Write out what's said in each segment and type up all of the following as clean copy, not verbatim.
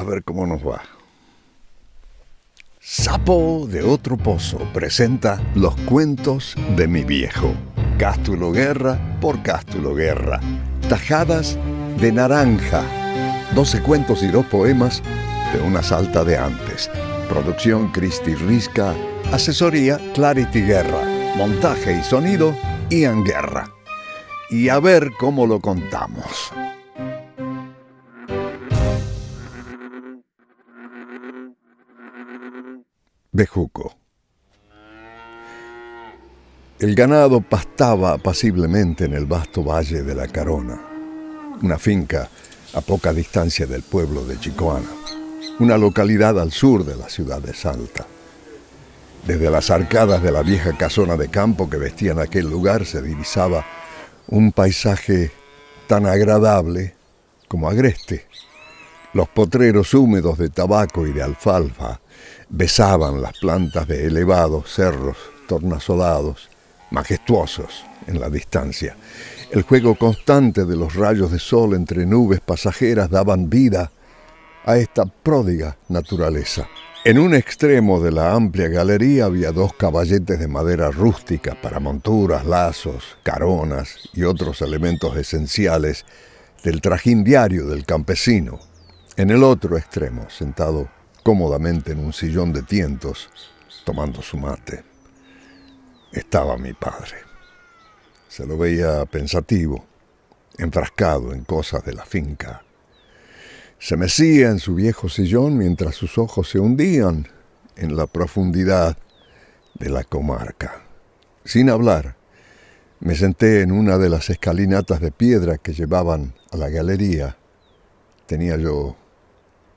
A ver cómo nos va. Sapo de otro pozo presenta Los cuentos de mi viejo. Cástulo Guerra por Cástulo Guerra. Tajadas de naranja. 12 cuentos y 2 poemas de una salta de antes. Producción Cristi Risca. Asesoría Clarity Guerra. Montaje y sonido Ian Guerra. Y a ver cómo lo contamos. Bejuco. El ganado pastaba apaciblemente en el vasto valle de la Carona, una finca a poca distancia del pueblo de Chicoana, una localidad al sur de la ciudad de Salta. Desde las arcadas de la vieja casona de campo que vestían aquel lugar se divisaba un paisaje tan agradable como agreste. Los potreros húmedos de tabaco y de alfalfa besaban las plantas de elevados cerros tornasolados, majestuosos en la distancia. El juego constante de los rayos de sol entre nubes pasajeras daban vida a esta pródiga naturaleza. En un extremo de la amplia galería había 2 caballetes de madera rústica para monturas, lazos, caronas y otros elementos esenciales del trajín diario del campesino. En el otro extremo, sentado cómodamente en un sillón de tientos, tomando su mate, estaba mi padre. Se lo veía pensativo, enfrascado en cosas de la finca. Se mecía en su viejo sillón mientras sus ojos se hundían en la profundidad de la comarca. Sin hablar, me senté en una de las escalinatas de piedra que llevaban a la galería. Tenía yo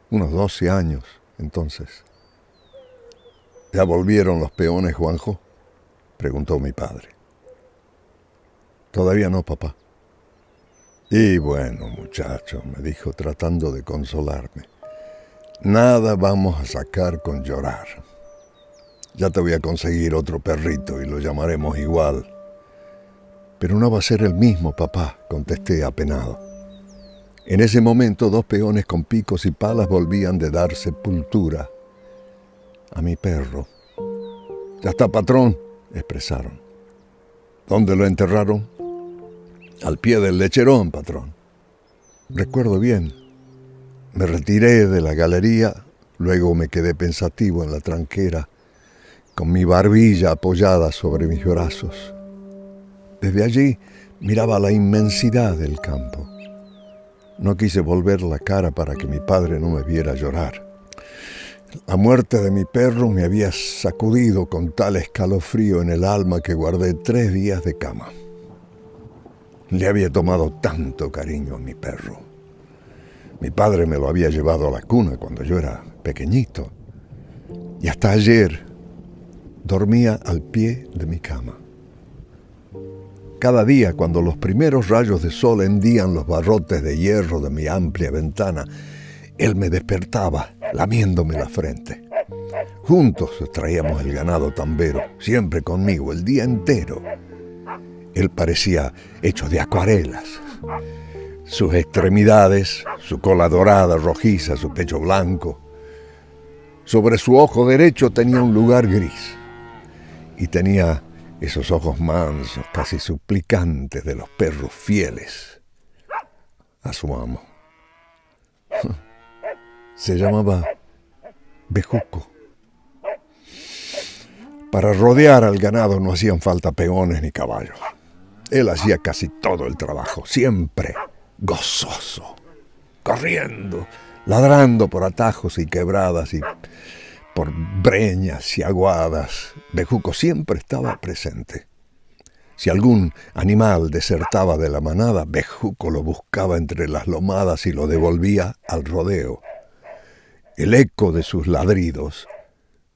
unos 12 años entonces. ¿Ya volvieron los peones, Juanjo?, preguntó mi padre. Todavía no, papá. Y bueno, muchacho, me dijo tratando de consolarme, nada vamos a sacar con llorar. Ya te voy a conseguir otro perrito y lo llamaremos igual. Pero no va a ser el mismo, papá, contesté apenado. En ese momento 2 peones con picos y palas volvían de dar sepultura a mi perro. Ya está, patrón, expresaron. ¿Dónde lo enterraron? Al pie del lecherón, patrón. Recuerdo bien. Me retiré de la galería, luego me quedé pensativo en la tranquera, con mi barbilla apoyada sobre mis brazos. Desde allí miraba la inmensidad del campo. No quise volver la cara para que mi padre no me viera llorar. La muerte de mi perro me había sacudido con tal escalofrío en el alma que guardé 3 días de cama. Le había tomado tanto cariño a mi perro. Mi padre me lo había llevado a la cuna cuando yo era pequeñito. Y hasta ayer dormía al pie de mi cama. Cada día, cuando los primeros rayos de sol hendían los barrotes de hierro de mi amplia ventana, él me despertaba, lamiéndome la frente. Juntos traíamos el ganado tambero, siempre conmigo, el día entero. Él parecía hecho de acuarelas. Sus extremidades, su cola dorada, rojiza, su pecho blanco. Sobre su ojo derecho tenía un lugar gris. Y tenía esos ojos mansos, casi suplicantes de los perros fieles a su amo. Se llamaba Bejuco. Para rodear al ganado no hacían falta peones ni caballos. Él hacía casi todo el trabajo, siempre gozoso, corriendo, ladrando por atajos y quebradas y por breñas y aguadas. Bejuco siempre estaba presente. Si algún animal desertaba de la manada, Bejuco lo buscaba entre las lomadas y lo devolvía al rodeo. El eco de sus ladridos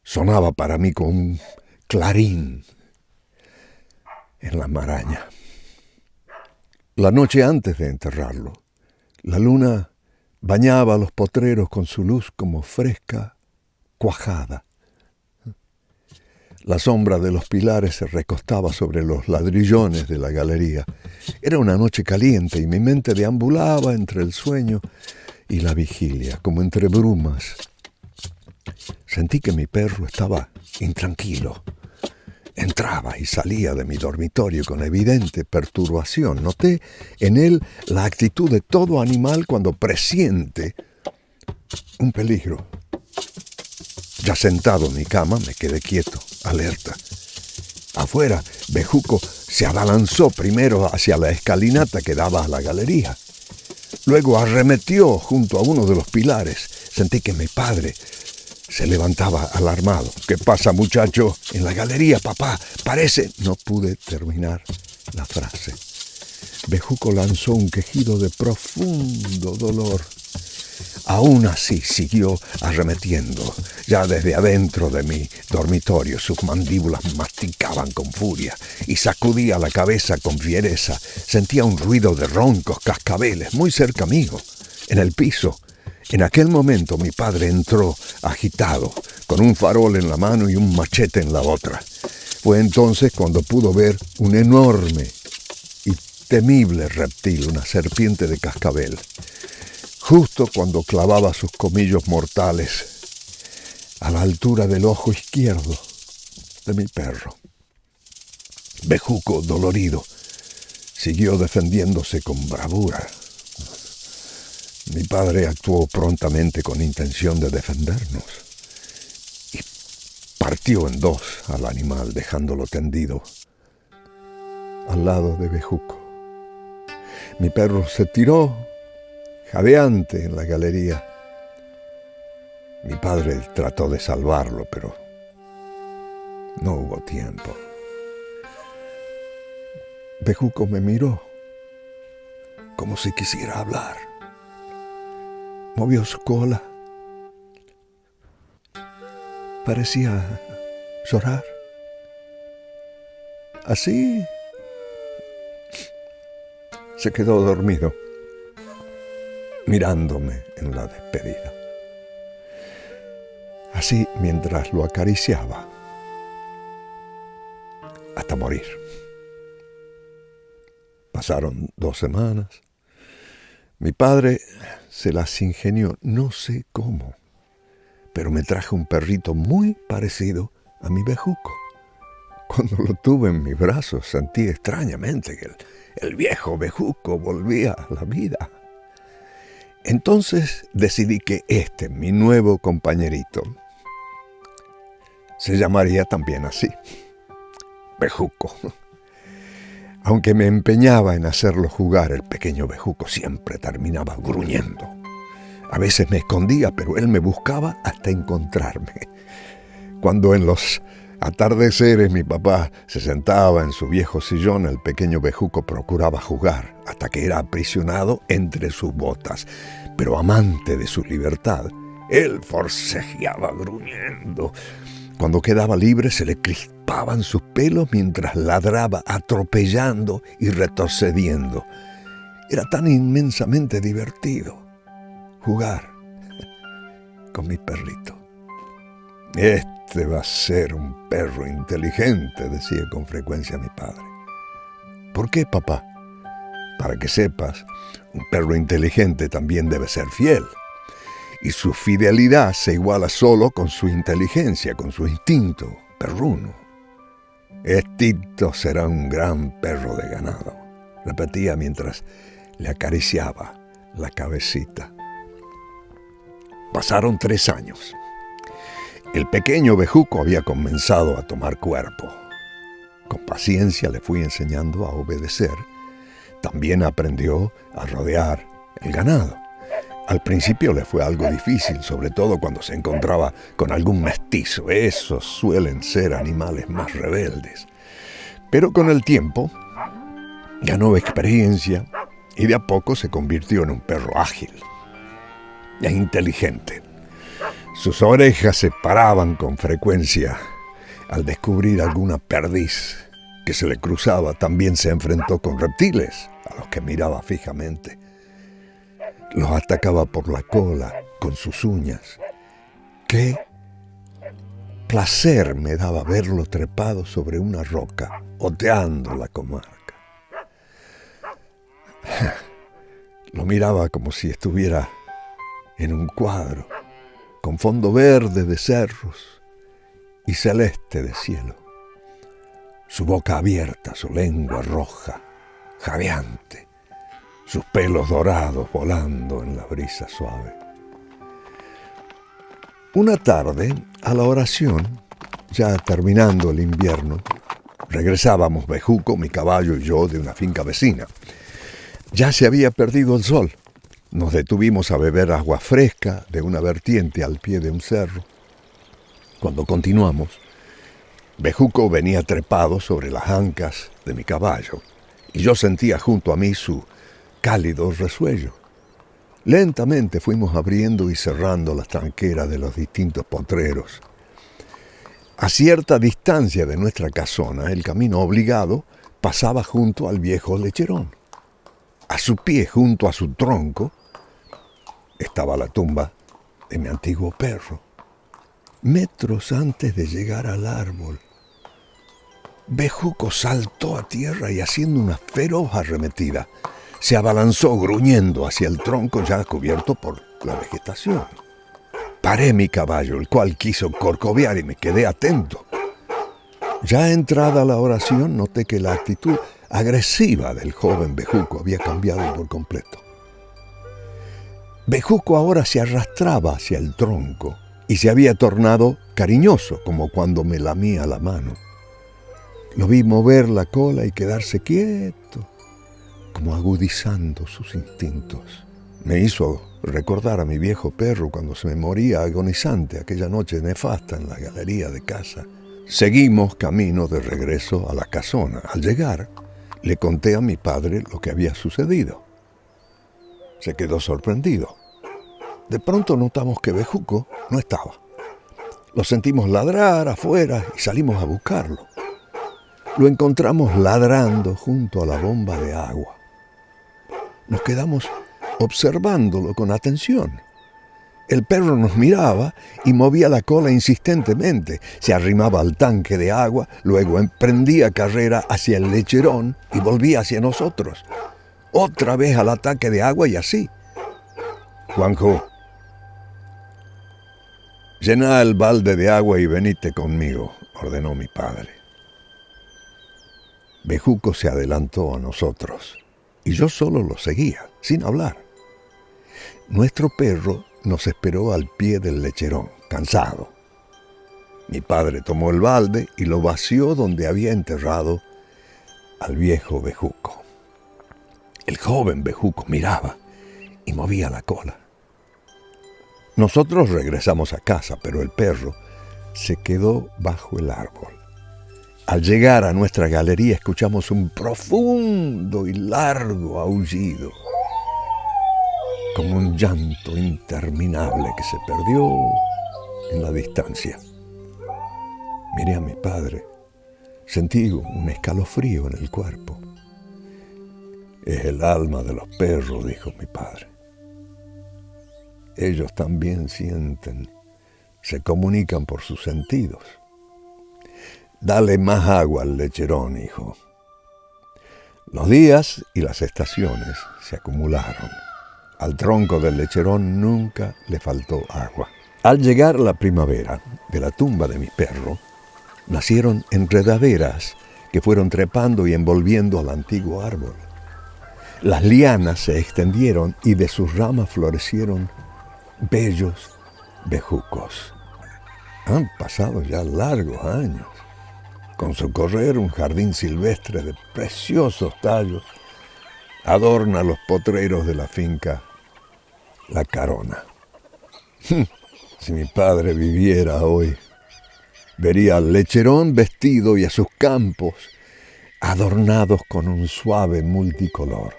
sonaba para mí como un clarín en la maraña. La noche antes de enterrarlo, la luna bañaba los potreros con su luz como fresca, cuajada. La sombra de los pilares se recostaba sobre los ladrillones de la galería. Era una noche caliente y mi mente deambulaba entre el sueño y la vigilia, como entre brumas. Sentí que mi perro estaba intranquilo. Entraba y salía de mi dormitorio con evidente perturbación. Noté en él la actitud de todo animal cuando presiente un peligro. Ya sentado en mi cama me quedé quieto, alerta. Afuera, Bejuco se abalanzó primero hacia la escalinata que daba a la galería. Luego arremetió junto a uno de los pilares. Sentí que mi padre se levantaba alarmado. ¿Qué pasa, muchacho? En la galería, papá. Parece... No pude terminar la frase. Bejuco lanzó un quejido de profundo dolor. Aún así siguió arremetiendo. Ya desde adentro de mi dormitorio sus mandíbulas masticaban con furia y sacudía la cabeza con fiereza. Sentía un ruido de roncos cascabeles muy cerca mío, en el piso. En aquel momento mi padre entró agitado, con un farol en la mano y un machete en la otra. Fue entonces cuando pudo ver un enorme y temible reptil, una serpiente de cascabel. Justo cuando clavaba sus colmillos mortales a la altura del ojo izquierdo de mi perro. Bejuco, dolorido, siguió defendiéndose con bravura. Mi padre actuó prontamente con intención de defendernos y partió en dos al animal, dejándolo tendido al lado de Bejuco. Mi perro se tiró jadeante en la galería. Mi padre trató de salvarlo, pero no hubo tiempo. Bejuco me miró como si quisiera hablar. Movió su cola. Parecía llorar. Así se quedó dormido, mirándome en la despedida. Así mientras lo acariciaba hasta morir. Pasaron 2 semanas. Mi padre se las ingenió, no sé cómo, pero me trajo un perrito muy parecido a mi Bejuco. Cuando lo tuve en mis brazos sentí extrañamente que el viejo Bejuco volvía a la vida. Entonces decidí que mi nuevo compañerito, se llamaría también así, Bejuco. Aunque me empeñaba en hacerlo jugar, el pequeño Bejuco siempre terminaba gruñendo. A veces me escondía, pero él me buscaba hasta encontrarme. Cuando en los atardeceres mi papá se sentaba en su viejo sillón, el pequeño Bejuco procuraba jugar hasta que era aprisionado entre sus botas. Pero amante de su libertad, él forcejeaba gruñendo. Cuando quedaba libre se le crispaban sus pelos mientras ladraba, atropellando y retrocediendo. Era tan inmensamente divertido jugar con mi perrito. Este va a ser un perro inteligente, decía con frecuencia mi padre. ¿Por qué, papá? Para que sepas, un perro inteligente también debe ser fiel. Y su fidelidad se iguala solo con su inteligencia, con su instinto perruno. Estito será un gran perro de ganado, repetía mientras le acariciaba la cabecita. Pasaron 3 años. El pequeño Bejuco había comenzado a tomar cuerpo. Con paciencia le fui enseñando a obedecer. También aprendió a rodear el ganado. Al principio le fue algo difícil, sobre todo cuando se encontraba con algún mestizo. Esos suelen ser animales más rebeldes. Pero con el tiempo ganó experiencia y de a poco se convirtió en un perro ágil e inteligente. Sus orejas se paraban con frecuencia al descubrir alguna perdiz que se le cruzaba. También se enfrentó con reptiles a los que miraba fijamente. Los atacaba por la cola con sus uñas. Qué placer me daba verlo trepado sobre una roca, oteando la comarca. Lo miraba como si estuviera en un cuadro, con fondo verde de cerros y celeste de cielo. Su boca abierta, su lengua roja, jadeante, sus pelos dorados volando en la brisa suave. Una tarde, a la oración, ya terminando el invierno, regresábamos Bejuco, mi caballo y yo de una finca vecina. Ya se había perdido el sol. Nos detuvimos a beber agua fresca de una vertiente al pie de un cerro. Cuando continuamos, Bejuco venía trepado sobre las ancas de mi caballo y yo sentía junto a mí su cálido resuello. Lentamente fuimos abriendo y cerrando las tranqueras de los distintos potreros. A cierta distancia de nuestra casona, el camino obligado pasaba junto al viejo lecherón. A su pie, junto a su tronco, estaba la tumba de mi antiguo perro. Metros antes de llegar al árbol, Bejuco saltó a tierra y haciendo una feroz arremetida, se abalanzó gruñendo hacia el tronco ya cubierto por la vegetación. Paré mi caballo, el cual quiso corcovear y me quedé atento. Ya entrada la oración, noté que la actitud agresiva del joven Bejuco había cambiado por completo. Bejuco ahora se arrastraba hacia el tronco y se había tornado cariñoso, como cuando me lamía la mano. Lo vi mover la cola y quedarse quieto, como agudizando sus instintos. Me hizo recordar a mi viejo perro cuando se me moría agonizante aquella noche nefasta en la galería de casa. Seguimos camino de regreso a la casona. Al llegar, le conté a mi padre lo que había sucedido. Se quedó sorprendido. De pronto notamos que Bejuco no estaba. Lo sentimos ladrar afuera y salimos a buscarlo. Lo encontramos ladrando junto a la bomba de agua. Nos quedamos observándolo con atención. El perro nos miraba y movía la cola insistentemente. Se arrimaba al tanque de agua, luego emprendía carrera hacia el lecherón y volvía hacia nosotros. Otra vez al ataque de agua y así. Juanjo, llená el balde de agua y venite conmigo, ordenó mi padre. Bejuco se adelantó a nosotros y yo solo lo seguía, sin hablar. Nuestro perro nos esperó al pie del lecherón, cansado. Mi padre tomó el balde y lo vació donde había enterrado al viejo Bejuco. El joven Bejuco miraba y movía la cola. Nosotros regresamos a casa, pero el perro se quedó bajo el árbol. Al llegar a nuestra galería escuchamos un profundo y largo aullido, como un llanto interminable que se perdió en la distancia. Miré a mi padre, sentí un escalofrío en el cuerpo. Es el alma de los perros, dijo mi padre. Ellos también sienten, se comunican por sus sentidos. Dale más agua al lecherón, hijo. Los días y las estaciones se acumularon. Al tronco del lecherón nunca le faltó agua. Al llegar la primavera, de la tumba de mi perro, nacieron enredaderas que fueron trepando y envolviendo al antiguo árbol. Las lianas se extendieron y de sus ramas florecieron bellos bejucos. Han pasado ya largos años. Con su correr, un jardín silvestre de preciosos tallos adorna los potreros de la finca La Carona. Si mi padre viviera hoy, vería al lecherón vestido y a sus campos adornados con un suave multicolor,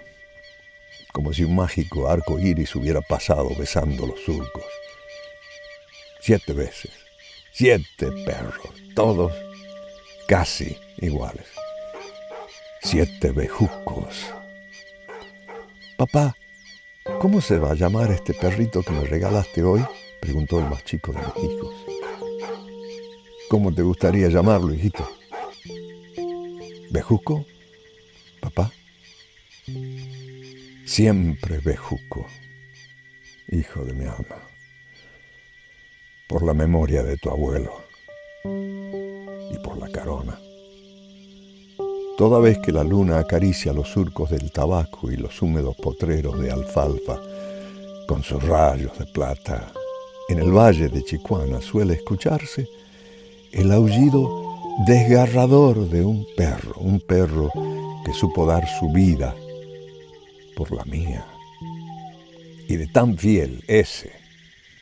como si un mágico arco iris hubiera pasado besando los surcos. 7 veces, 7 perros, todos casi iguales. 7 bejucos. Papá, ¿cómo se va a llamar este perrito que me regalaste hoy?, preguntó el más chico de mis hijos. ¿Cómo te gustaría llamarlo, hijito? ¿Bejuco, papá? Siempre Bejuco. hijo de mi alma, por la memoria de tu abuelo y por la carona. Toda vez que la luna acaricia los surcos del tabaco y los húmedos potreros de alfalfa con sus rayos de plata, en el valle de Chicuana suele escucharse el aullido desgarrador de un perro que supo dar su vida por la mía. Y de tan fiel ese,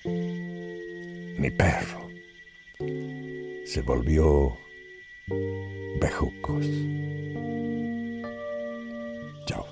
mi perro, se volvió bejucos. Chao.